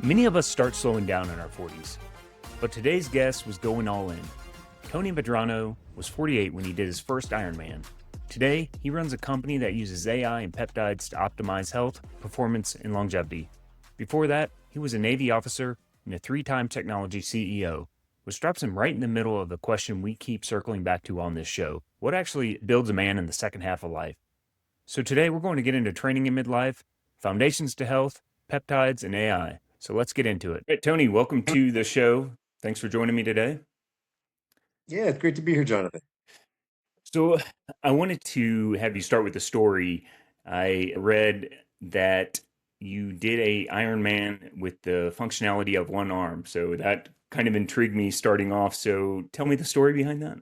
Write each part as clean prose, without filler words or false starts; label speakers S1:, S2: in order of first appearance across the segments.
S1: Many of us start slowing down in our 40s, but today's guest was going all in. Tony Medrano was 48 when he did his first Ironman. Today, he runs a company that uses AI and peptides to optimize health, performance, and longevity. Before that, he was a Navy officer and a three-time technology CEO, which drops him right in the middle of the question we keep circling back to on this show. What actually builds a man in the second half of life? So today we're going to get into training in midlife, foundations to health, peptides, and AI. So let's get into it. Hey, Tony, welcome to the show. Thanks for joining me today.
S2: Yeah, it's great to be here, Jonathan.
S1: So I wanted to have you start with the story. I read that you did a Ironman with the functionality of one arm. So that kind of intrigued me starting off. So tell me the story behind that.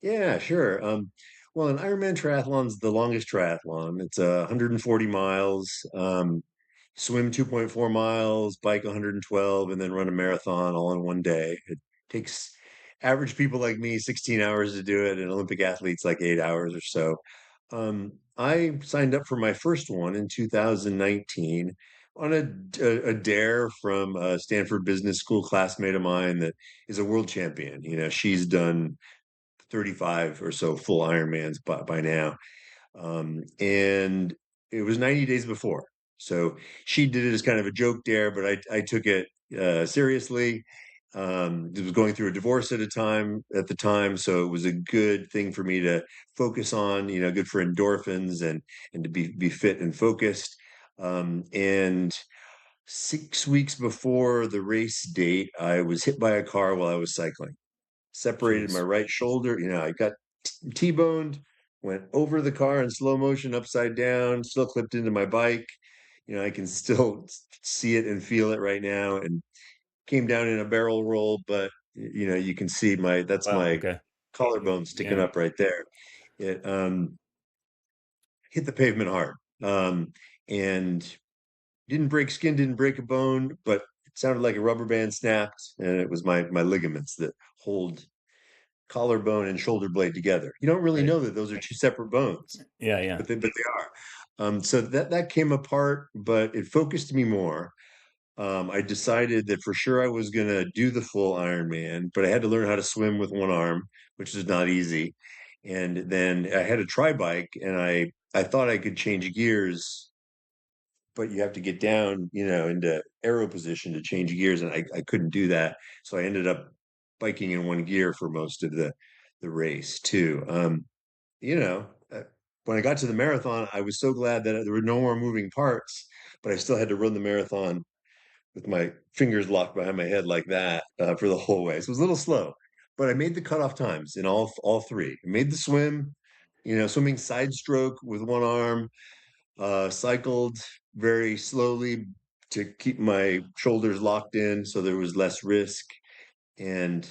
S2: Yeah, sure. Well, an Ironman triathlon is the longest triathlon. It's 140 miles, swim 2.4 miles, bike 112, and then run a marathon all in one day. It takes average people like me 16 hours to do it, and Olympic athletes like 8 hours or so. I signed up for my first one in 2019 on a dare from a Stanford Business School classmate of mine that is a world champion. She's done 35 or so full Ironmans by now. And it was 90 days before. So she did it as kind of a joke dare, but I took it seriously. It was going through a divorce at the time, so it was a good thing for me to focus on. Good for endorphins and to be fit and focused. And 6 weeks before the race date, I was hit by a car while I was cycling, separated my
S1: Jeez.
S2: right shoulder. I got T-boned, went over the car in slow motion, upside down, still clipped into my bike. I can still see it and feel it right now, and came down in a barrel roll, but you can see that's
S1: Wow.
S2: my
S1: Okay.
S2: collarbone sticking
S1: Yeah.
S2: up right there. It hit the pavement hard. And didn't break skin, didn't break a bone, but it sounded like a rubber band snapped, and it was my ligaments that hold collarbone and shoulder blade together. You don't really
S1: Right.
S2: know that those are two separate bones,
S1: Yeah. Yeah.
S2: but they are. So that came apart, but it focused me more. I decided that for sure I was going to do the full Ironman, but I had to learn how to swim with one arm, which is not easy. And then I had a tri bike, and I thought I could change gears, but you have to get down, into aero position to change gears, and I couldn't do that. So I ended up biking in one gear for most of the race too. You know, uh, when I got to the marathon, I was so glad that there were no more moving parts, but I still had to run the marathon with my fingers locked behind my head like that for the whole way. So it was a little slow, but I made the cutoff times in all three. I made the swim, swimming side stroke with one arm, cycled very slowly to keep my shoulders locked in so there was less risk. And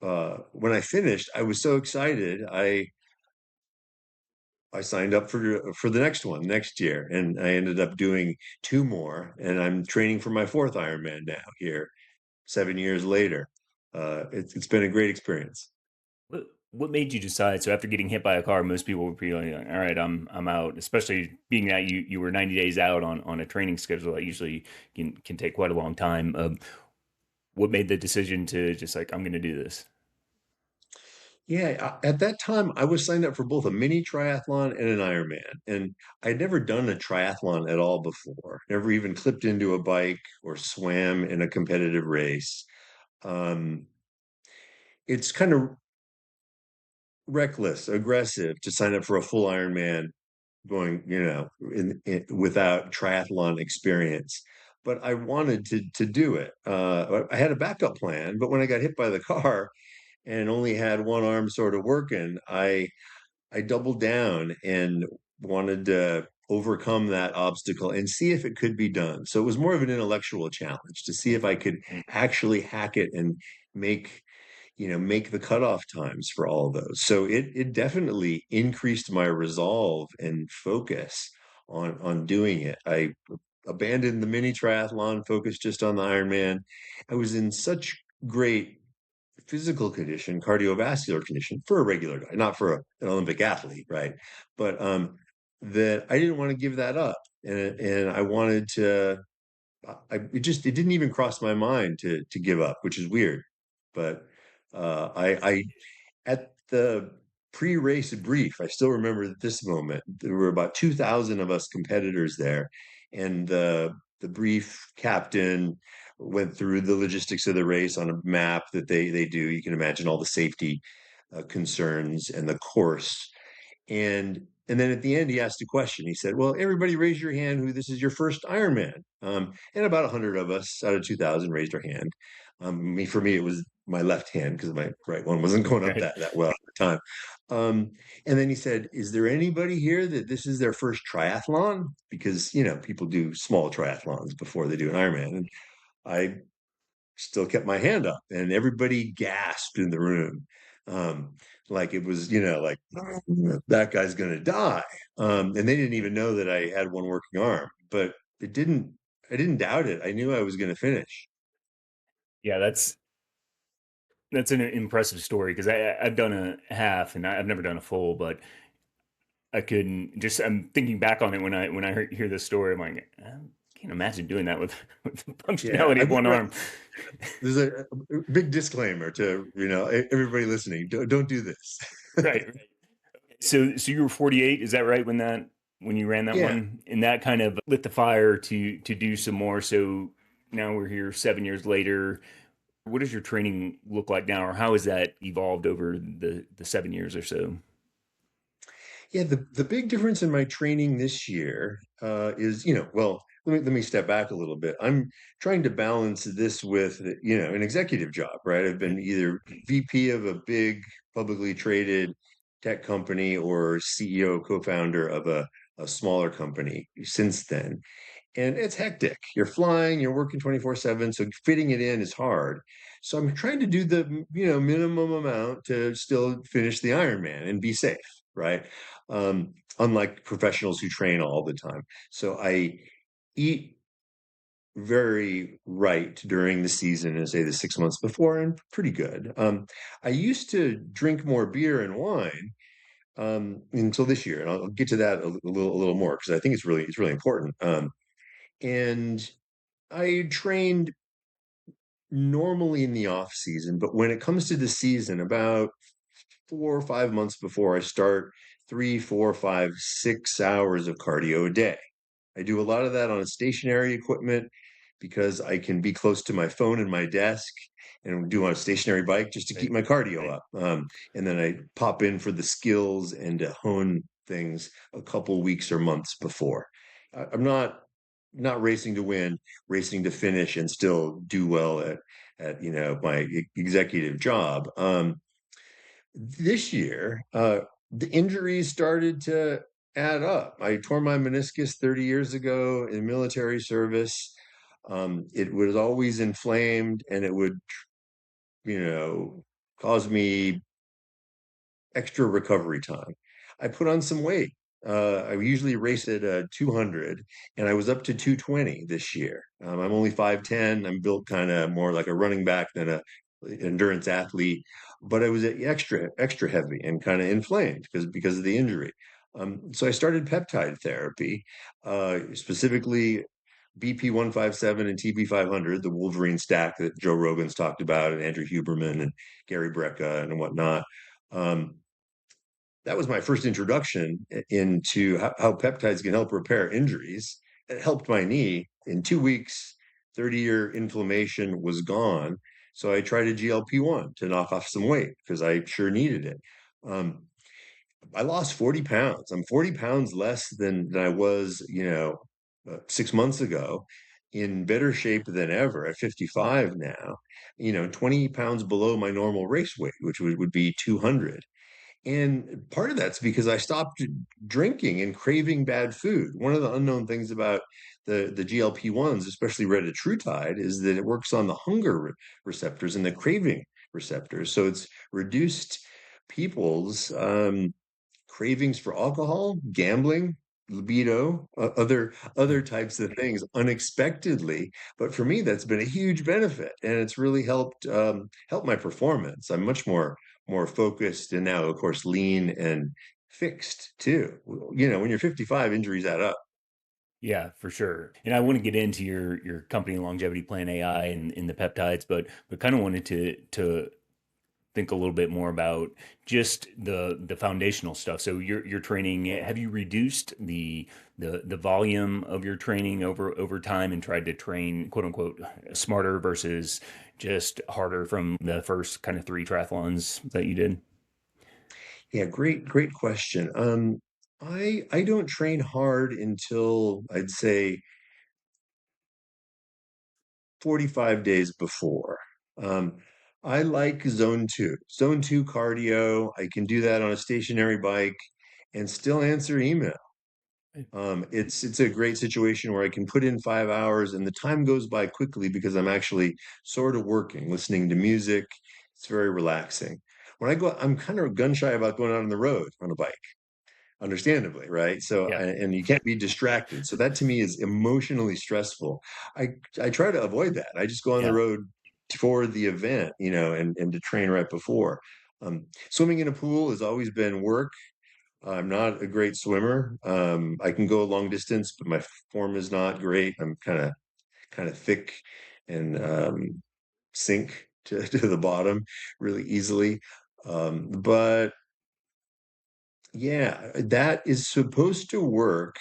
S2: when I finished, I was so excited. I signed up for the next one next year, and I ended up doing two more, and I'm training for my fourth Ironman now here 7 years later. It's been a great experience.
S1: What made you decide? So after getting hit by a car, most people would be like, "All right, I'm out." Especially being that you were 90 days out on a training schedule that usually can take quite a long time. What made the decision to just like I'm going to do this?
S2: Yeah, at that time, I was signed up for both a mini triathlon and an Ironman, and I'd never done a triathlon at all before. Never even clipped into a bike or swam in a competitive race. Um, it's kind of reckless, aggressive to sign up for a full Ironman going, without triathlon experience. But I wanted to do it. I had a backup plan, but when I got hit by the car and only had one arm sort of working, I doubled down and wanted to overcome that obstacle and see if it could be done. So it was more of an intellectual challenge to see if I could actually hack it and make make the cutoff times for all of those. So it definitely increased my resolve and focus on doing it. I abandoned the mini triathlon, focused just on the Ironman. I was in such great physical condition, cardiovascular condition for a regular guy, not for an Olympic athlete, right? But that I didn't want to give that up, and I wanted to it didn't even cross my mind to give up, which is weird. But I at the pre-race brief, I still remember this moment. There were about 2,000 of us competitors there, and the brief captain went through the logistics of the race on a map that they do. You can imagine all the safety concerns and the course. And then at the end, he asked a question. He said, "Well, everybody, raise your hand who this is your first Ironman." And about 100 of us out of 2,000 raised our hand. For me, it was my left hand because my right one wasn't going up
S1: Right.
S2: that well at the time. And then he said, "Is there anybody here that this is their first triathlon?" Because people do small triathlons before they do an Ironman, and I still kept my hand up, and everybody gasped in the room, um, like it was, like that guy's gonna die. And they didn't even know that I had one working arm, but it didn't. I didn't doubt it. I knew I was going to finish.
S1: Yeah, that's an impressive story because I've done a half and I've never done a full, but I couldn't just. I'm thinking back on it when I hear this story. I'm like, I can't imagine doing that with, with the
S2: Yeah,
S1: functionality
S2: I
S1: of
S2: do.
S1: one arm.
S2: There's a big disclaimer to everybody listening. Don't do this.
S1: Right. So you were 48, is that right when you ran that
S2: Yeah,
S1: one? And that kind of lit the fire to do some more. So now we're here 7 years later. What does your training look like now, or how has that evolved over the 7 years or so?
S2: yeah. The big difference in my training this year is, well, let me step back a little bit. I'm trying to balance this with, an executive job, right? I've been either VP of a big publicly traded tech company or CEO, co-founder of a smaller company since then. And it's hectic. You're flying, you're working 24/7, so fitting it in is hard. So I'm trying to do the, minimum amount to still finish the Ironman and be safe, right? Unlike professionals who train all the time. So I eat very right during the season and say the 6 months before, and pretty good. I used to drink more beer and wine until this year, and I'll get to that a little more because I think it's really important. And I trained normally in the off season, but when it comes to the season, about 4 or 5 months before, I start 3, 4, 5, 6 hours of cardio a day. I do a lot of that on stationary equipment because I can be close to my phone and my desk and do on a stationary bike just to keep
S1: Right.
S2: my cardio up. And then I pop in for the skills and to hone things a couple weeks or months before. I'm not racing to win, racing to finish and still do well at my executive job. This year, the injuries started to add up. I tore my meniscus 30 years ago in military service. It was always inflamed, and it would, cause me extra recovery time. I put on some weight. I usually race at 200, and I was up to 220 this year. I'm only 5'10". I'm built kind of more like a running back than a endurance athlete, but I was extra heavy and kind of inflamed because of the injury. So I started peptide therapy, specifically BP 157 and TB 500, the Wolverine stack that Joe Rogan's talked about, and Andrew Huberman and Gary Brecka and whatnot. Um, that was my first introduction into how peptides can help repair injuries. It helped my knee. In 2 weeks, 30-year inflammation was gone. So I tried a GLP-1 to knock off some weight because I sure needed it. Um, I lost 40 pounds. I'm 40 pounds less than I was, 6 months ago, in better shape than ever at 55 now, 20 pounds below my normal race weight, which would be 200. And part of that's because I stopped drinking and craving bad food. One of the unknown things about the GLP-1s, especially retatrutide, is that it works on the hunger receptors and the craving receptors. So it's reduced people's cravings for alcohol, gambling, libido, other types of things unexpectedly. But for me, that's been a huge benefit, and it's really helped my performance. I'm much more focused, and now, of course, lean and fixed too. When you're 55, injuries add up.
S1: Yeah, for sure. And I want to get into your company Longevity Plan AI and the peptides, but kind of wanted to think a little bit more about just the foundational stuff. So your training, have you reduced the volume of your training over time and tried to train quote unquote smarter versus just harder from the first kind of three triathlons that you did?
S2: Yeah, great question. I don't train hard until I'd say 45 days before. Um, I like zone two. Zone two cardio. I can do that on a stationary bike and still answer email. It's a great situation where I can put in 5 hours and the time goes by quickly because I'm actually sort of working, listening to music. It's very relaxing. When I go, I'm kind of gun shy about going out on the road on a bike, understandably, right? So,
S1: Yeah,
S2: and you can't be distracted. So that to me is emotionally stressful. I try to avoid that. I just go on the
S1: yeah.
S2: road for the event, and to train right before. Swimming in a pool has always been work. I'm not a great swimmer. I can go a long distance, but my form is not great. I'm kind of thick and sink to the bottom really easily. But yeah, that is supposed to work.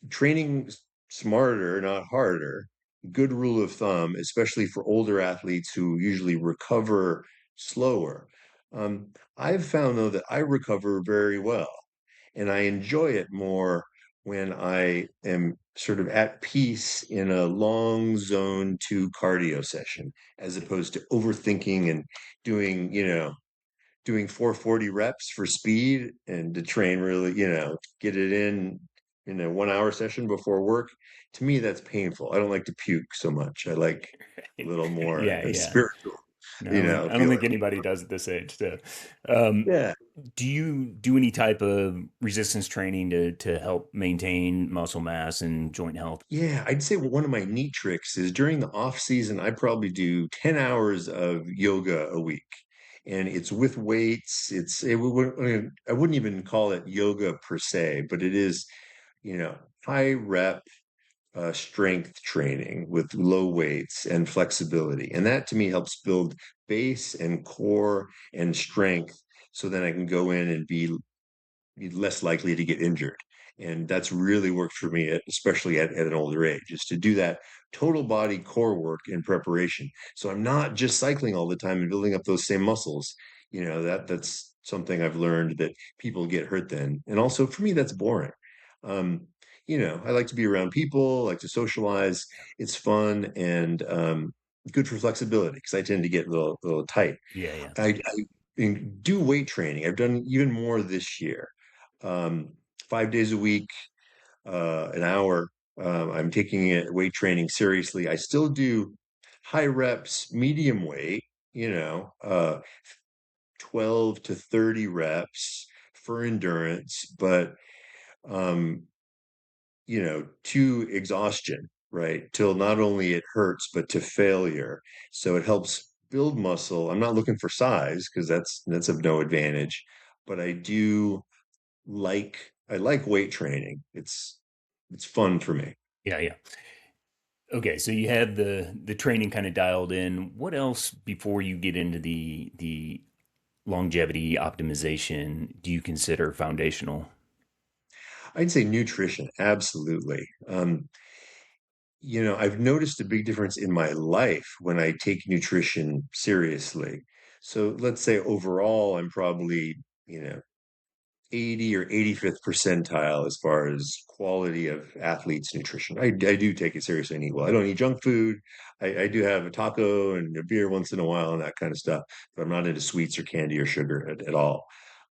S2: Training smarter, not harder. Good rule of thumb, especially for older athletes who usually recover slower. I've found though that I recover very well, and I enjoy it more when I am sort of at peace in a long zone two cardio session, as opposed to overthinking and doing, doing 440 reps for speed and to train really, get it in a 1 hour session before work. To me, that's painful. I don't like to puke so much. I like a little more
S1: Yeah, yeah.
S2: spiritual,
S1: No, I don't
S2: feeling.
S1: think anybody does at this age. So, um,
S2: Yeah.
S1: do you do any type of resistance training to help maintain muscle mass and joint health?
S2: Yeah, I'd say one of my neat tricks is during the off season, I probably do 10 hours of yoga a week. And it's with weights. I wouldn't even call it yoga per se, but it is, high rep strength training with low weights and flexibility. And that to me helps build base and core and strength so then I can go in and be less likely to get injured. And that's really worked for me, especially at an older age, is to do that total body core work in preparation. So I'm not just cycling all the time and building up those same muscles. That's something I've learned that people get hurt then. And also for me, that's boring. Um, I like to be around people, like to socialize. It's fun and good for flexibility because I tend to get a little tight.
S1: Yeah, yeah.
S2: I do weight training. I've done even more this year. 5 days a week, an hour. I'm taking it weight training seriously. I still do high reps, medium weight, 12 to 30 reps for endurance, but um, to exhaustion, right? Till not only it hurts, but to failure. So it helps build muscle. I'm not looking for size because that's of no advantage, but I like weight training. It's fun for me.
S1: Yeah, yeah. Okay, so you have the training kind of dialed in. What else before you get into the longevity optimization do you consider foundational?
S2: I'd say nutrition, absolutely. I've noticed a big difference in my life when I take nutrition seriously. So let's say overall, I'm probably, 80 or 85th percentile as far as quality of athletes nutrition. I do take it seriously and eat well. I don't eat junk food. I do have a taco and a beer once in a while and that kind of stuff, but I'm not into sweets or candy or sugar at all.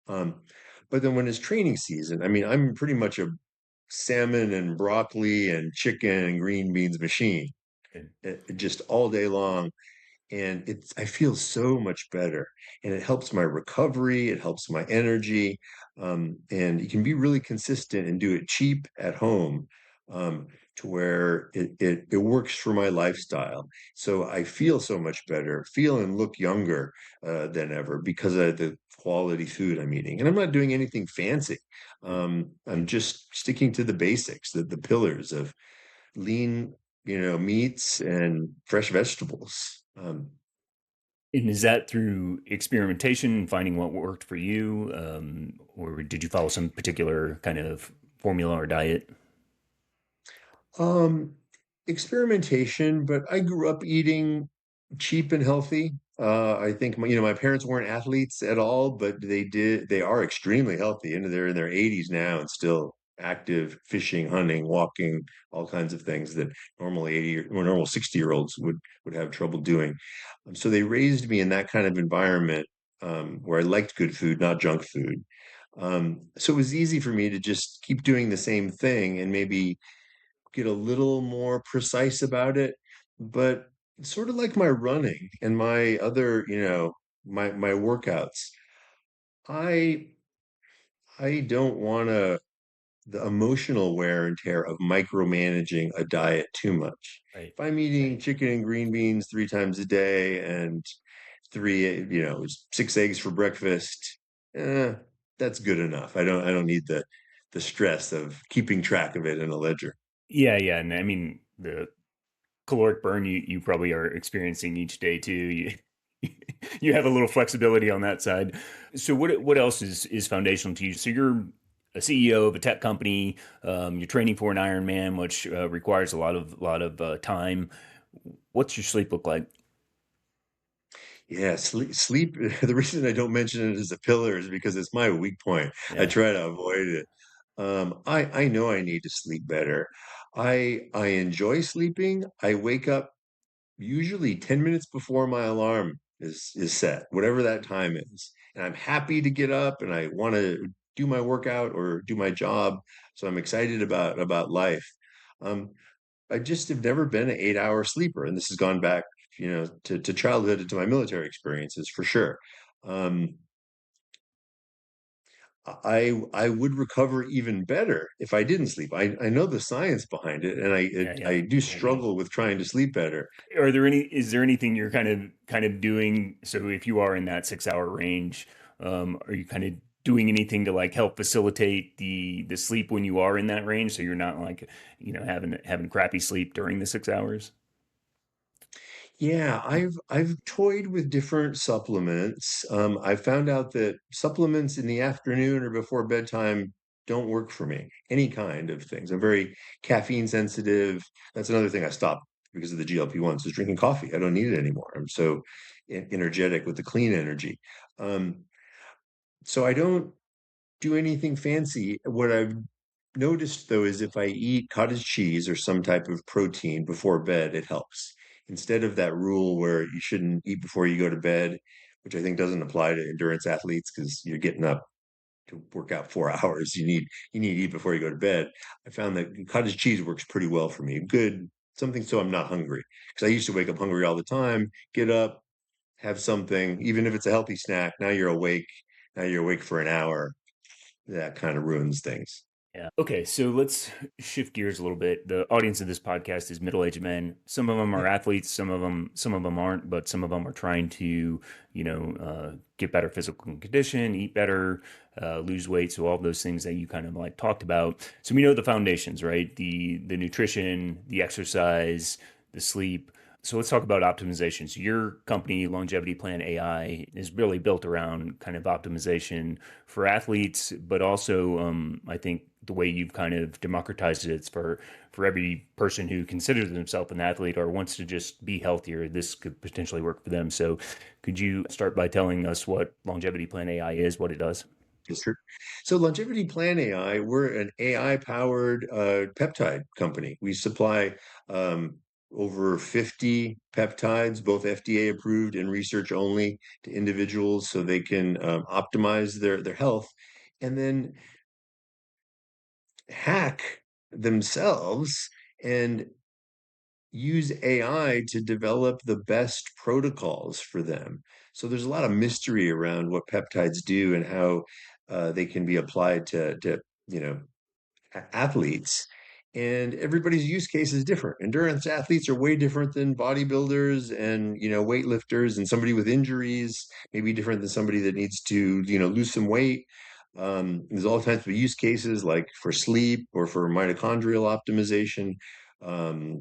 S2: Um, but then when it's training season, I mean, I'm pretty much a salmon and broccoli and chicken and green beans machine, just all day long, and I feel so much better, and it helps my recovery, it helps my energy, and you can be really consistent and do it cheap at home. to where it works for my lifestyle. So I feel so much better, feel and look younger than ever because of the quality food I'm eating. And I'm not doing anything fancy. I'm just sticking to the basics, the pillars of lean, meats and fresh vegetables.
S1: And is that through experimentation and finding what worked for you, or did you follow some particular kind of formula or diet?
S2: Um, Experimentation, but I grew up eating cheap and healthy. I think my parents weren't athletes at all, but they are extremely healthy, and they're in their 80s now and still active, fishing, hunting, walking, all kinds of things that normal 80 or normal 60-year-olds would have trouble doing. So they raised me in that kind of environment, where I liked good food, not junk food. So it was easy for me to just keep doing the same thing and maybe get a little more precise about it. But it's sort of like my running and my other, my workouts. I I don't want to the emotional wear and tear of micromanaging a diet too much.
S1: Right.
S2: If I'm eating chicken and green beans 3 times a day and six eggs for breakfast, eh, that's good enough. I don't need the stress of keeping track of it in a ledger.
S1: Yeah, yeah, and I mean the caloric burn you probably are experiencing each day too. You have a little flexibility on that side. So what else is foundational to you? So you're a CEO of a tech company. You're training for an Ironman, which requires a lot of time. What's your sleep look like?
S2: Yeah, sleep. The reason I don't mention it as a pillar is because it's my weak point. I
S1: Yeah,
S2: try to avoid it. I know I need to sleep better. I enjoy sleeping. I wake up usually 10 minutes before my alarm is set, whatever that time is. And I'm happy to get up and I want to do my workout or do my job. So I'm excited about life. Um, I just have never been an 8-hour sleeper, and this has gone back, to childhood and to my military experiences for sure. Um, I would recover even better if I didn't sleep. I know the science behind it, and
S1: yeah, yeah.
S2: I do struggle with trying to sleep better.
S1: Is there anything you're kind of doing? So if you are in that 6 hour range, are you kind of doing anything to like help facilitate the sleep when you are in that range, so you're not like having crappy sleep during the 6 hours?
S2: Yeah, I've toyed with different supplements. I found out that supplements in the afternoon or before bedtime don't work for me. Any kind of things. I'm very caffeine sensitive. That's another thing I stopped because of the GLP-1s is drinking coffee. I don't need it anymore. I'm so energetic with the clean energy. Um, so I don't do anything fancy. What I've noticed though is if I eat cottage cheese or some type of protein before bed, it helps. Instead of that rule where you shouldn't eat before you go to bed, which I think doesn't apply to endurance athletes because you're getting up to work out 4 hours. You need to eat before you go to bed. I found that cottage cheese works pretty well for me. Good, something so I'm not hungry. Because I used to wake up hungry all the time, get up, have something, even if it's a healthy snack. Now you're awake. Now you're awake for an hour. That kind of ruins things.
S1: Yeah. Okay, so let's shift gears a little bit. The audience of this podcast is middle-aged men. Some of them are athletes, some of them aren't, but some of them are trying to, get better physical condition, eat better, lose weight. So all of those things that you kind of like talked about. So we know the foundations, right? The nutrition, the exercise, the sleep. So let's talk about optimization. So your company, LongevityPlan.AI, is really built around kind of optimization for athletes, but also I think the way you've kind of democratized it, it's for every person who considers themselves an athlete or wants to just be healthier. This could potentially work for them. So could you start by telling us what LongevityPlan.AI is, what it does?
S2: Sure. So Longevity Plan AI, we're an AI powered peptide company. We supply over 50 peptides, both FDA approved and research only to individuals so they can optimize their health and then hack themselves and use AI to develop the best protocols for them. So there's a lot of mystery around what peptides do and how they can be applied to athletes. and everybody's use case is different. Endurance athletes are way different than bodybuilders and weightlifters, and somebody with injuries may be different than somebody that needs to lose some weight. There's all types of use cases like for sleep or for mitochondrial optimization,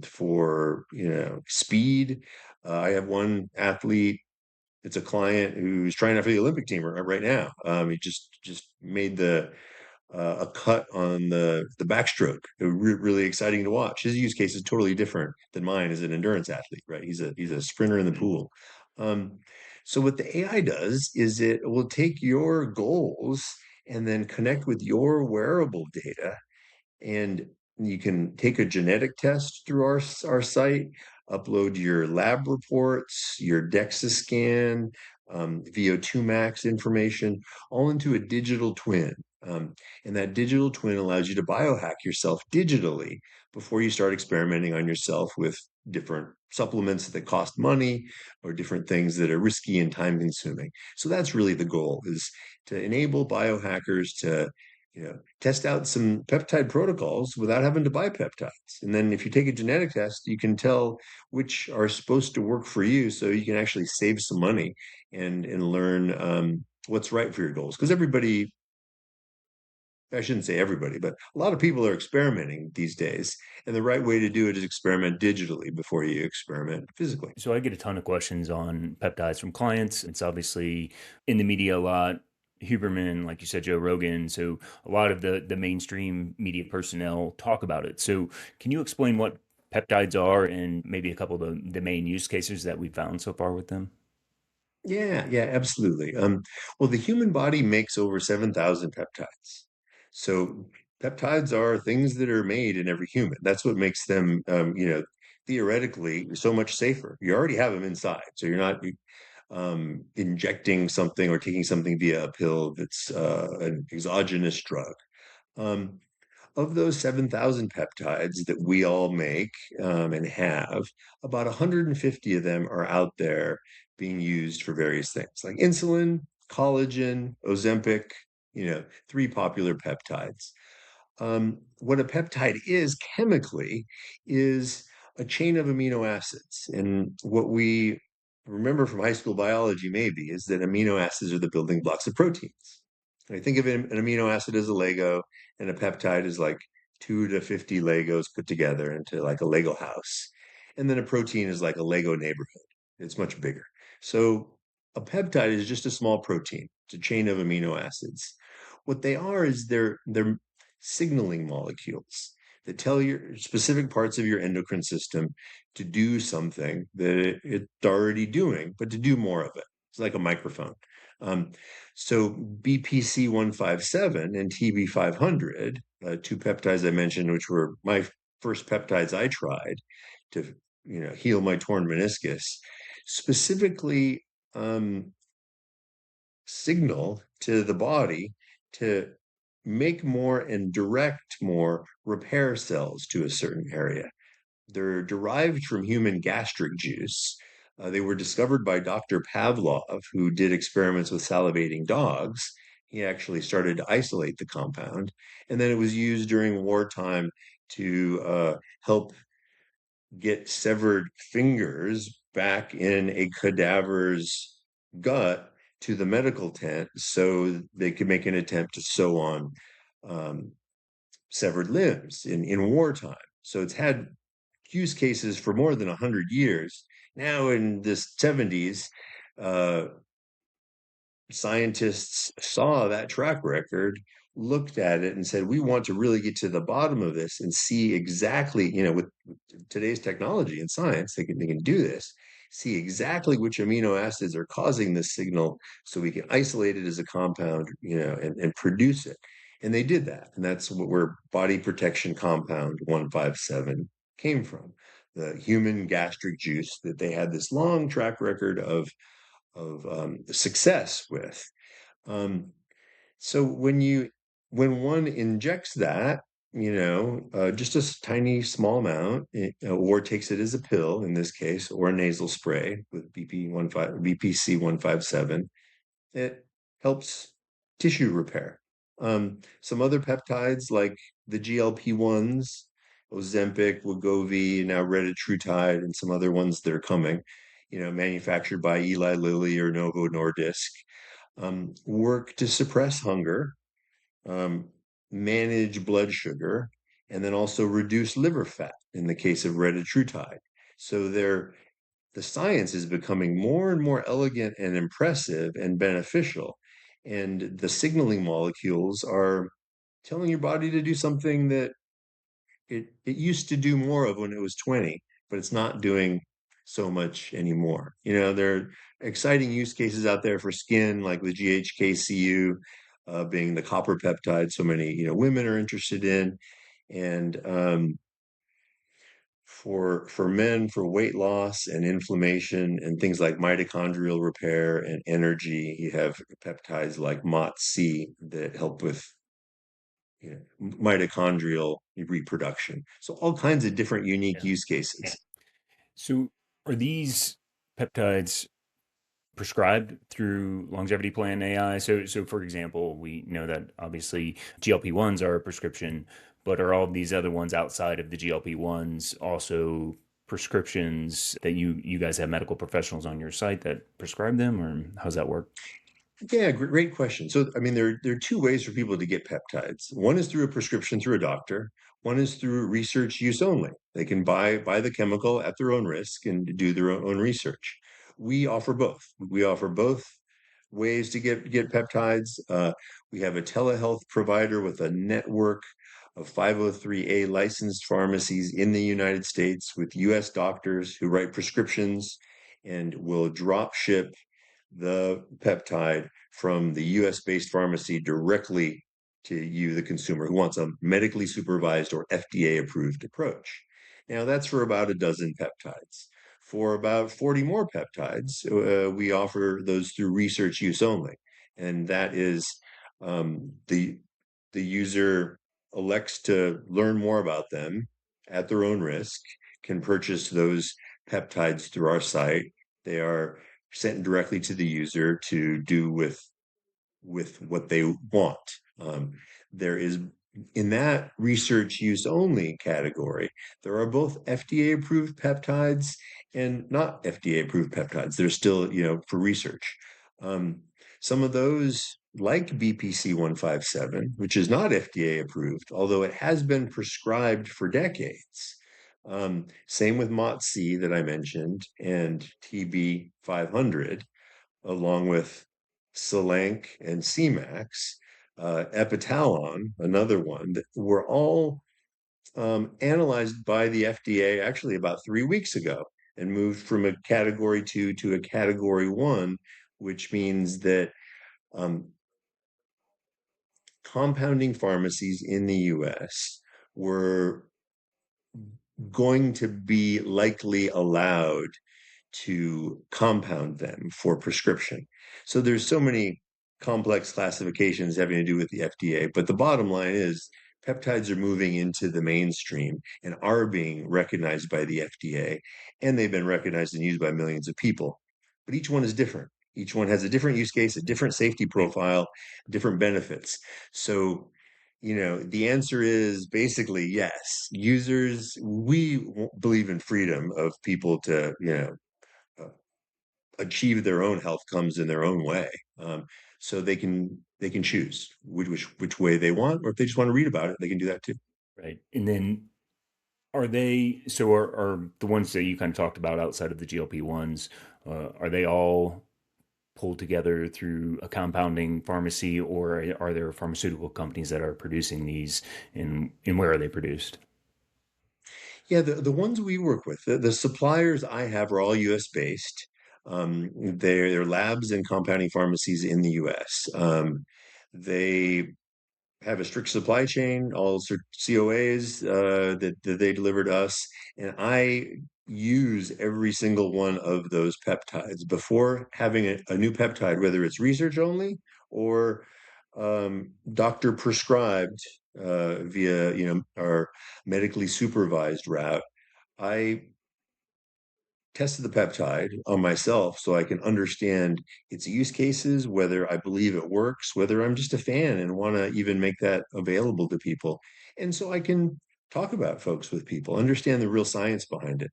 S2: for speed. I have one athlete. It's a client who's trying out for the Olympic team right now. He just made a cut on the backstroke. Really exciting to watch. His use case is totally different than mine as an endurance athlete, right? He's a sprinter in the pool. Um, so what the AI does is it will take your goals and then connect with your wearable data, and you can take a genetic test through our site, upload your lab reports, your DEXA scan, VO2 max information, all into a digital twin. And that digital twin allows you to biohack yourself digitally before you start experimenting on yourself with different supplements that cost money or different things that are risky and time consuming. So that's really the goal, is to enable biohackers to test out some peptide protocols without having to buy peptides. And then if you take a genetic test, you can tell which are supposed to work for you, so you can actually save some money and learn what's right for your goals. Because everybody, I shouldn't say everybody, but a lot of people are experimenting these days. And the right way to do it is experiment digitally before you experiment physically.
S1: So I get a ton of questions on peptides from clients. It's obviously in the media a lot. Huberman, like you said, Joe Rogan. So a lot of the mainstream media personnel talk about it. So can you explain what peptides are and maybe a couple of the main use cases that we found so far with them?
S2: Yeah, absolutely. Well, the human body makes over 7,000 peptides. So peptides are things that are made in every human. That's what makes them, theoretically so much safer. You already have them inside, so you're not injecting something or taking something via a pill that's an exogenous drug. Um, of those 7,000 peptides that we all make and have, about 150 of them are out there being used for various things like insulin, collagen, Ozempic, three popular peptides. What a peptide is chemically is a chain of amino acids. And what we remember from high school biology, maybe, is that amino acids are the building blocks of proteins. I think of an amino acid as a Lego, and a peptide is like 2 to 50 Legos put together into like a Lego house. And then a protein is like a Lego neighborhood. It's much bigger. So a peptide is just a small protein. It's a chain of amino acids. What they are is they're signaling molecules that tell your specific parts of your endocrine system to do something that it's already doing, but to do more of it. It's like a microphone. Um, so BPC 157 and TB 500, two peptides I mentioned, which were my first peptides I tried to heal my torn meniscus, specifically signal to the body to make more and direct more repair cells to a certain area. They're derived from human gastric juice. They were discovered by Dr. Pavlov, who did experiments with salivating dogs. He actually started to isolate the compound, and then it was used during wartime to help get severed fingers back in a cadaver's gut to the medical tent so they could make an attempt to sew on um, severed limbs in wartime. So it's had use cases for more than 100 years. Now, in the 70s, uh, scientists saw that track record, looked at it, and said, we want to really get to the bottom of this and see exactly, with today's technology and science, they can do this, see exactly which amino acids are causing this signal so we can isolate it as a compound, and produce it. And they did that. And that's where body protection compound 157 came from. The human gastric juice that they had this long track record of success with. Um, so when one injects that, just a tiny small amount, or takes it as a pill in this case, or a nasal spray with BPC 157, it helps tissue repair. Some other peptides like the GLP-1s Ozempic, Wegovy, now retatrutide, and some other ones that are coming, manufactured by Eli Lilly or Novo Nordisk, work to suppress hunger, um, manage blood sugar, and then also reduce liver fat in the case of retatrutide. So the science is becoming more and more elegant and impressive and beneficial. And the signaling molecules are telling your body to do something that it used to do more of when it was 20, but it's not doing so much anymore. There are exciting use cases out there for skin, like the GHKCU, being the copper peptide so many women are interested in, and for men, for weight loss and inflammation and things like mitochondrial repair and energy, you have peptides like MOTS-c that help with mitochondrial reproduction. So all kinds of different unique
S1: Yeah.
S2: use cases.
S1: So are these peptides prescribed through Longevity Plan AI? So for example, we know that obviously GLP-1s are a prescription, but are all of these other ones outside of the GLP-1s also prescriptions that you guys have medical professionals on your site that prescribe them, or how's that work?
S2: Yeah, great question. So, I mean, there are two ways for people to get peptides. One is through a prescription through a doctor. One is through research use only. They can buy the chemical at their own risk and do their own research. We offer both. We offer both ways to get peptides. We have a telehealth provider with a network of 503A licensed pharmacies in the United States with US doctors who write prescriptions and will drop ship the peptide from the US based pharmacy directly to you, the consumer, who wants a medically supervised or FDA approved approach. Now, that's for about a dozen peptides. For about 40 more peptides, we offer those through research use only. And that is the user elects to learn more about them at their own risk, can purchase those peptides through our site. They are sent directly to the user to do with what they want. There is in that research use only category, there are both FDA approved peptides and not FDA approved peptides. They're still, for research. Um, some of those, like BPC 157, which is not FDA approved, although it has been prescribed for decades. Same with MOTS-c that I mentioned and TB 500, along with Selank and CMAX, Epitalon, another one, that were all analyzed by the FDA actually about 3 weeks ago and moved from a category 2 to a category 1, which means that um, compounding pharmacies in the US were going to be likely allowed to compound them for prescription. So there's so many complex classifications having to do with the FDA, but the bottom line is peptides are moving into the mainstream and are being recognized by the FDA, and they've been recognized and used by millions of people. But each one is different. Each one has a different use case, a different safety profile, different benefits. So the answer is basically yes. Users, we believe in freedom of people to, uh, achieve their own health comes in their own way. So they can choose which way they want, or if they just want to read about it, they can do that too.
S1: Right. And then are the ones that you kind of talked about outside of the GLP-1s, are they all pulled together through a compounding pharmacy, or are there pharmaceutical companies that are producing these, and where are they produced?
S2: Yeah, the ones we work with, the suppliers I have are all US based. They're labs and compounding pharmacies in the US. They have a strict supply chain, all COAs that they deliver to us. And I use every single one of those peptides before having a new peptide, whether it's research only or doctor prescribed via our medically supervised route. I tested the peptide on myself so I can understand its use cases, whether I believe it works, whether I'm just a fan and want to even make that available to people. And so I can talk about folks with people, understand the real science behind it.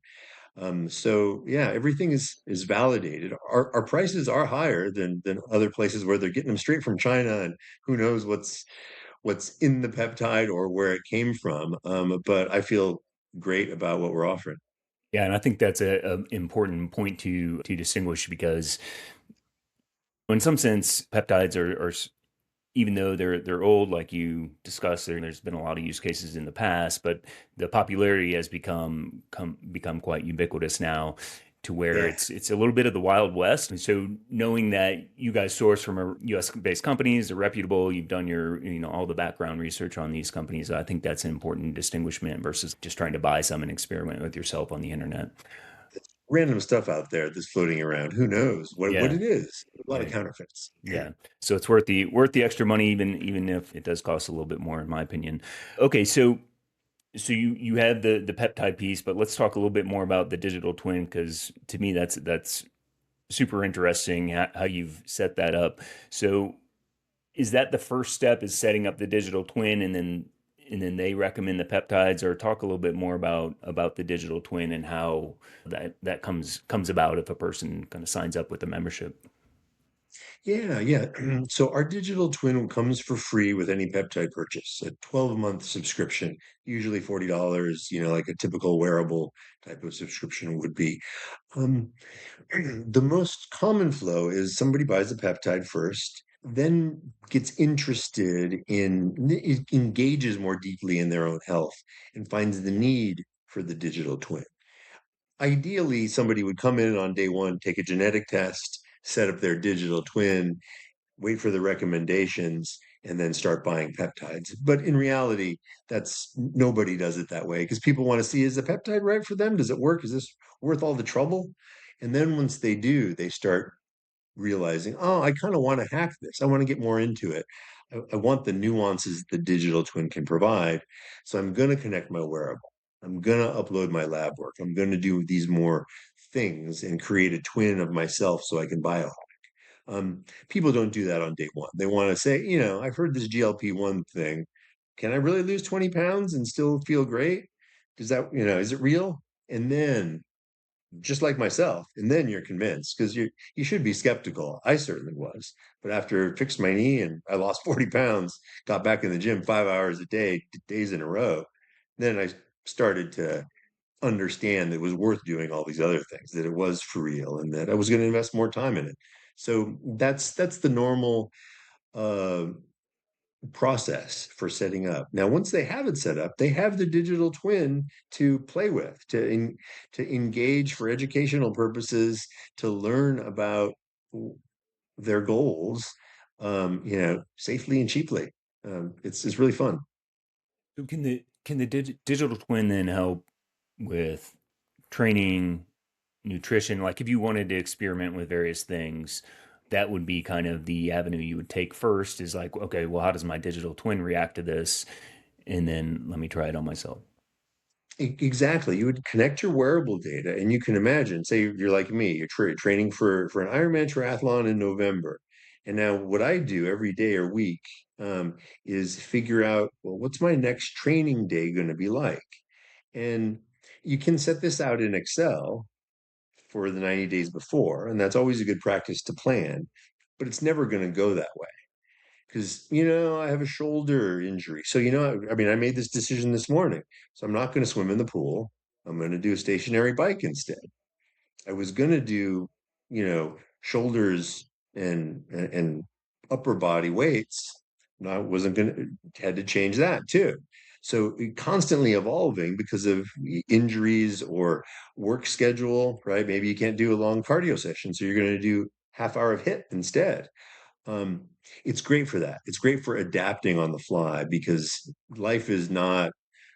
S2: So yeah, everything is validated. Our prices are higher than other places where they're getting them straight from China, and who knows what's in the peptide or where it came from. But I feel great about what we're offering.
S1: Yeah, and I think that's a important point to distinguish because in some sense, peptides are even though they're old, like you discussed, there's been a lot of use cases in the past, but the popularity has become quite ubiquitous now, to where
S2: Yeah.
S1: it's a little bit of the Wild West. And so knowing that you guys source from a U.S. based companies, they're reputable, you've done your all the background research on these companies, I think that's an important distinguishment versus just trying to buy some and experiment with yourself on the internet.
S2: Random stuff out there that's floating around. Who knows what
S1: Yeah,
S2: it is? A lot of
S1: right.
S2: counterfeits.
S1: Yeah. So it's worth the extra money, even if it does cost a little bit more, in my opinion. Okay, so you have the peptide piece, but let's talk a little bit more about the digital twin, because to me that's super interesting how you've set that up. So is that the first step, is setting up the digital twin, and then they recommend the peptides? Or talk a little bit more about the digital twin and how that comes about if a person kind of signs up with a membership.
S2: Yeah, yeah. So our digital twin comes for free with any peptide purchase, a 12-month subscription, usually $40, like a typical wearable type of subscription would be. Um, the most common flow is somebody buys a peptide first, then gets interested engages more deeply in their own health and finds the need for the digital twin. Ideally, somebody would come in on day one, take a genetic test, set up their digital twin, wait for the recommendations, and then start buying peptides. But in reality, that's nobody does it that way because people want to see, is the peptide right for them? Does it work? Is this worth all the trouble? And then once they do, they start realizing, oh, I kind of want to hack this. I want to get more into it. I want the nuances the digital twin can provide. So I'm going to connect my wearable. I'm going to upload my lab work. I'm going to do these more things and create a twin of myself so I can bio. People don't do that on day one. They want to say, I've heard this GLP-1 thing. Can I really lose 20 pounds and still feel great? Does that, is it real? And then just like myself, and then you're convinced because you should be skeptical. I certainly was. But after I fixed my knee and I lost 40 pounds, got back in the gym 5 hours a day, days in a row, then I started to understand that it was worth doing all these other things, that it was for real, and that I was going to invest more time in it. So that's the normal uh, process for setting up. Now, once they have it set up, they have the digital twin to play with, to engage for educational purposes, to learn about their goals, safely and cheaply. It's really fun.
S1: So can the digital twin then help with training, nutrition? Like if you wanted to experiment with various things, that would be kind of the avenue you would take first, is like, okay, well, how does my digital twin react to this? And then let me try it on myself.
S2: Exactly. You would connect your wearable data, and you can imagine, say you're like me, you're training for an Ironman triathlon in November. And now what I do every day or week is figure out, well, what's my next training day going to be like? And you can set this out in Excel for the 90 days before, and that's always a good practice to plan, but it's never going to go that way because I have a shoulder injury. So I mean, I made this decision this morning. So I'm not going to swim in the pool. I'm going to do a stationary bike instead. I was going to do, shoulders and upper body weights. And I wasn't going to had to change that too. So constantly evolving because of injuries or work schedule, right? Maybe you can't do a long cardio session, so you're going to do half hour of HIIT instead. um, it's great for that. It's great for adapting on the fly because life is not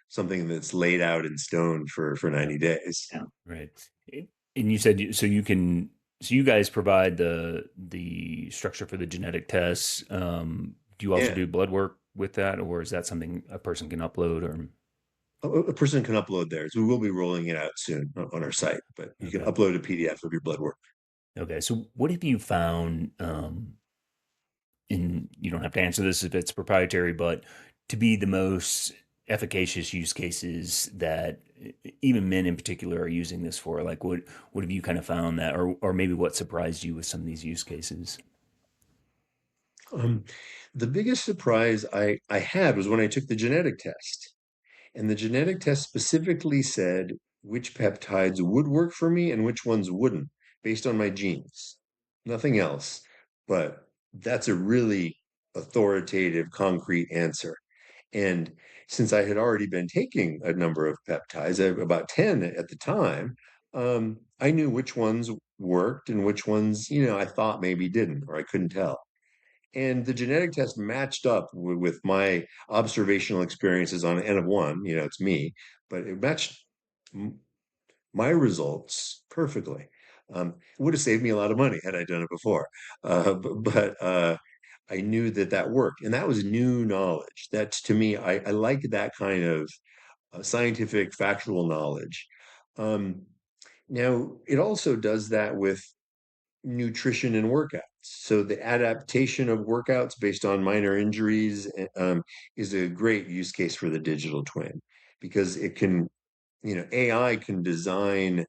S2: something that's laid out in stone for
S1: Yeah.
S2: 90 days.
S1: Yeah. Right. And you said so you guys provide the structure for the genetic tests. Do you also
S2: Yeah.
S1: do blood work with that, or is that something a person can upload? Or
S2: A person can upload theirs. We will be rolling it out soon on our site, but you can
S1: okay.
S2: upload a PDF of your blood work.
S1: Okay. So what have you found, and you don't have to answer this if it's proprietary, but to be the most efficacious use cases that even men in particular are using this for? Like, what have you kind of found that, or maybe what surprised you with some of these use cases?
S2: Um, the biggest surprise I had was when I took the genetic test. And the genetic test specifically said which peptides would work for me and which ones wouldn't, based on my genes. Nothing else. But that's a really authoritative, concrete answer. And since I had already been taking a number of peptides, about 10 at the time, I knew which ones worked and which ones, I thought maybe didn't, or I couldn't tell. And the genetic test matched up with my observational experiences on N of one, it's me, but it matched m- my results perfectly. It would have saved me a lot of money had I done it before. But I knew that that worked. And that was new knowledge. That's to me, I like that kind of scientific, factual knowledge. Um, Now, it also does that with nutrition and workouts. So the adaptation of workouts based on minor injuries is a great use case for the digital twin because it can, AI can design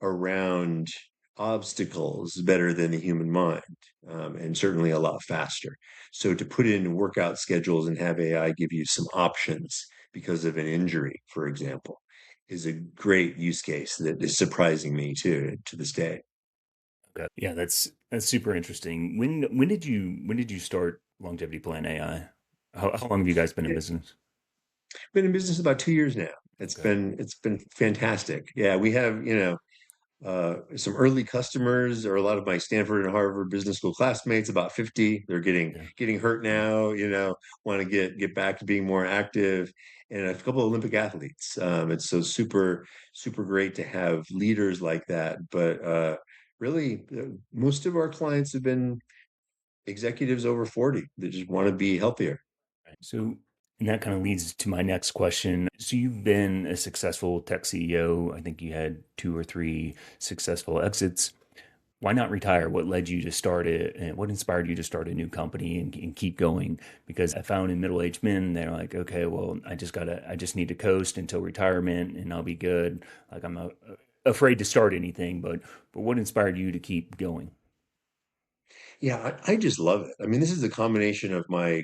S2: around obstacles better than the human mind, and certainly a lot faster. So to put in workout schedules and have AI give you some options because of an injury, for example, is a great use case that is surprising me too to this day.
S1: Okay. Yeah, that's super interesting. When did you start Longevity Plan AI? How long have you guys been in business?
S2: Been in business about 2 years now. It's
S1: Okay.
S2: been it's been fantastic. Yeah, we have, some early customers are a lot of my Stanford and Harvard Business School classmates, about 50. They're getting
S1: Yeah.
S2: getting hurt now, want to get back to being more active, and a couple of Olympic athletes. It's so super great to have leaders like that. But really, most of our clients have been executives over 40 that just want to be healthier.
S1: So, and that kind of leads to my next question. So, you've been a successful tech CEO. I think you had two or three successful exits. Why not retire? What led you to start it? And what inspired you to start a new company and keep going? Because I found in middle-aged men, they're like, okay, well, I just need to coast until retirement and I'll be good. Like I'm afraid to start anything, but what inspired you to keep going?
S2: Yeah, I just love it. I mean, this is a combination of my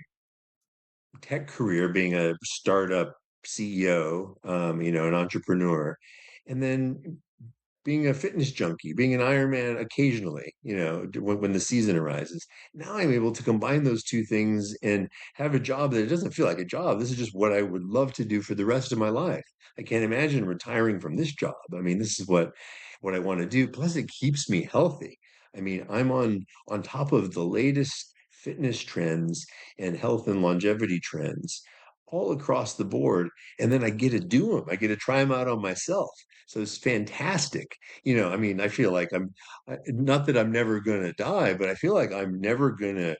S2: tech career being a startup CEO, an entrepreneur, and then being a fitness junkie, being an Ironman occasionally, when the season arises. Now I'm able to combine those two things and have a job that it doesn't feel like a job. This is just what I would love to do for the rest of my life. I can't imagine retiring from this job. I mean, this is what I want to do. Plus, it keeps me healthy. I mean, I'm on top of the latest fitness trends and health and longevity trends all across the board. And then I get to do them. I get to try them out on myself. So it's fantastic. I mean, I feel like not that I'm never going to die, but I feel like I'm never going to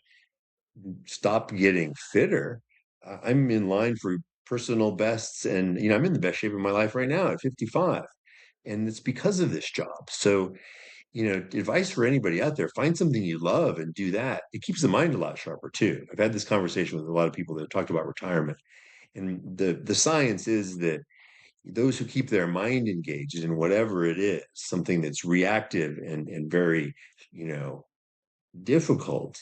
S2: stop getting fitter. I'm in line for personal bests, and, I'm in the best shape of my life right now at 55. And it's because of this job. So, advice for anybody out there, find something you love and do that. It keeps the mind a lot sharper too. I've had this conversation with a lot of people that have talked about retirement. And the science is that those who keep their mind engaged in whatever it is, something that's reactive and very, you know, difficult,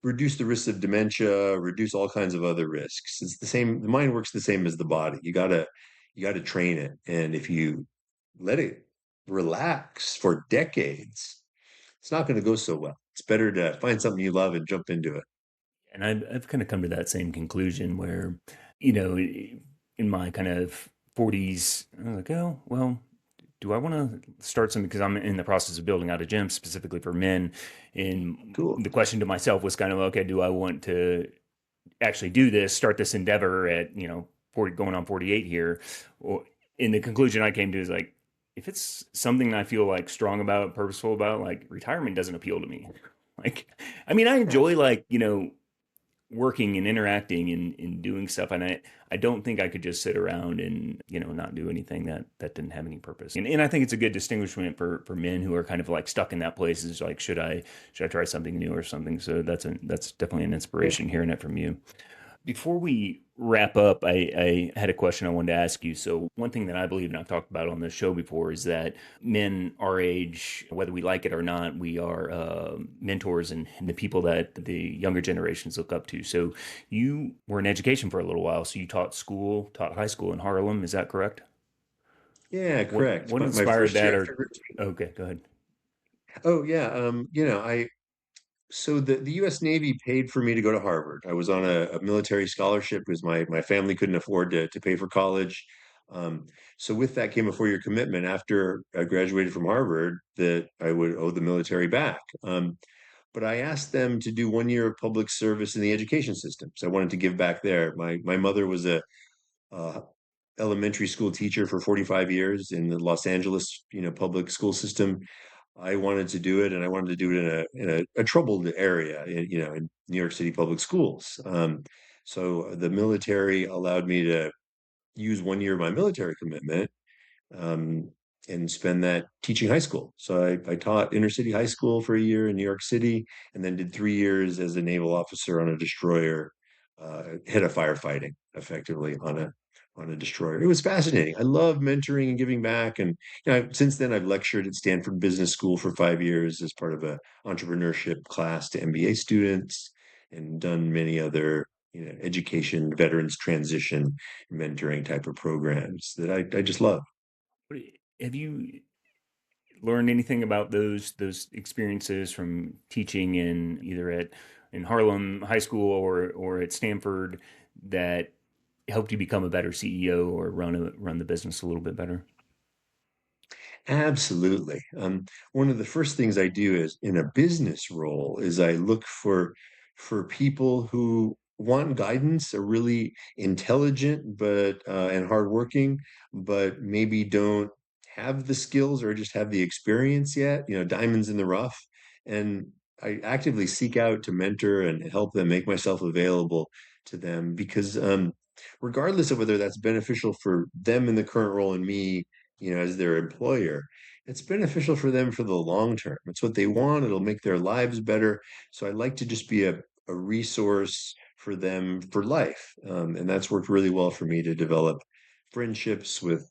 S2: reduce the risks of dementia, reduce all kinds of other risks. It's the same, the mind works the same as the body. You gotta train it. And if you let it relax for decades, it's not going to go so well. It's better to find something you love and jump into it.
S1: And I've kind of come to that same conclusion where, you know, in my kind of 40s, I was like, oh, well, do I want to start something? Because I'm in the process of building out a gym specifically for men. And
S2: Cool.
S1: the question to myself was kind of, okay, do I want to actually do this, start this endeavor at, 40, going on 48 here? Or, and the conclusion I came to is like, if it's something I feel like strong about, purposeful about, like retirement doesn't appeal to me. Like, I mean, I
S2: Yeah.
S1: enjoy like, working and interacting and doing stuff. And I don't think I could just sit around and, not do anything that didn't have any purpose. And I think it's a good distinguishment for men who are kind of like stuck in that place is like, should I try something new or something? So that's definitely an
S2: Yeah.
S1: inspiration hearing it from you. Before we wrap up, I had a question I wanted to ask you. So, one thing that I believe, and I've talked about on this show before, is that men our age, whether we like it or not, we are mentors and the people that the younger generations look up to. So, you were in education for a little while. So, you taught high school in Harlem. Is that correct?
S2: Yeah, correct.
S1: What
S2: My
S1: inspired
S2: first
S1: that?
S2: year.
S1: Or okay, go ahead.
S2: Oh yeah. I so the U.S. Navy paid for me to go to Harvard. I was on a military scholarship because my family couldn't afford to pay for college. Um, so with that came a 4-year commitment after I graduated from Harvard that I would owe the military back. But I asked them to do 1 year of public service in the education system. So I wanted to give back there. My mother was a uh, elementary school teacher for 45 years in the Los Angeles, public school system. I wanted to do it, and I wanted to do it in a troubled area, in New York City public schools. So the military allowed me to use 1 year of my military commitment, um, and spend that teaching high school. So I taught inner city high school for a year in New York City, and then did 3 years as a naval officer on a destroyer, head of firefighting, effectively on a destroyer. It was fascinating. I love mentoring and giving back, and since then I've lectured at Stanford Business School for 5 years as part of a entrepreneurship class to MBA students, and done many other education, veterans transition, mentoring type of programs that I just love.
S1: Have you learned anything about those experiences from teaching in either at in Harlem High School or at Stanford that helped you become a better CEO or run the business a little bit better?
S2: Absolutely. One of the first things I do is in a business role is I look for people who want guidance, are really intelligent but and hardworking, but maybe don't have the skills or just have the experience yet. Diamonds in the rough, and I actively seek out to mentor and help them, make myself available to them because regardless of whether that's beneficial for them in the current role and me, as their employer, it's beneficial for them for the long term. It's what they want. It'll make their lives better. So I like to just be a resource for them for life. And that's worked really well for me to develop friendships with,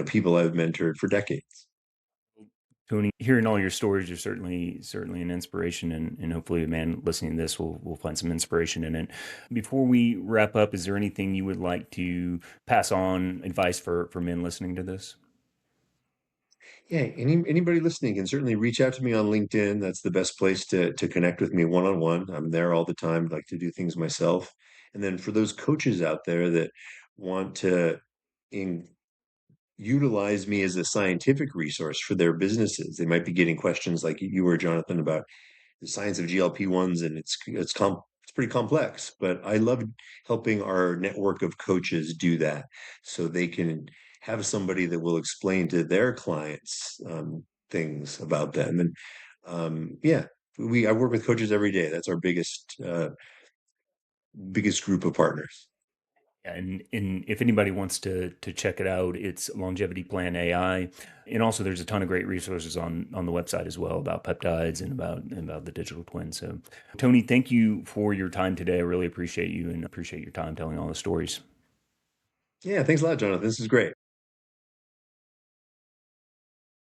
S2: people I've mentored for decades.
S1: Tony, hearing all your stories, you're certainly an inspiration, and hopefully a man listening to this will find some inspiration in it. Before we wrap up, is there anything you would like to pass on advice for men listening to this?
S2: Yeah, anybody listening can certainly reach out to me on LinkedIn. That's the best place to connect with me one on one. I'm there all the time. I like to do things myself. And then for those coaches out there that want to in, utilize me as a scientific resource for their businesses, they might be getting questions like you were, Jonathan, about the science of GLP-1s, and it's pretty complex. But I love helping our network of coaches do that, so they can have somebody that will explain to their clients things about them. And yeah, we I work with coaches every day. That's our biggest group of partners.
S1: And if anybody wants to check it out, it's LongevityPlan.AI, and also there's a ton of great resources on the website as well about peptides and about the digital twin. So, Tony, thank you for your time today. I really appreciate you and appreciate your time telling all the stories.
S2: Yeah, thanks a lot, Jonathan. This is great.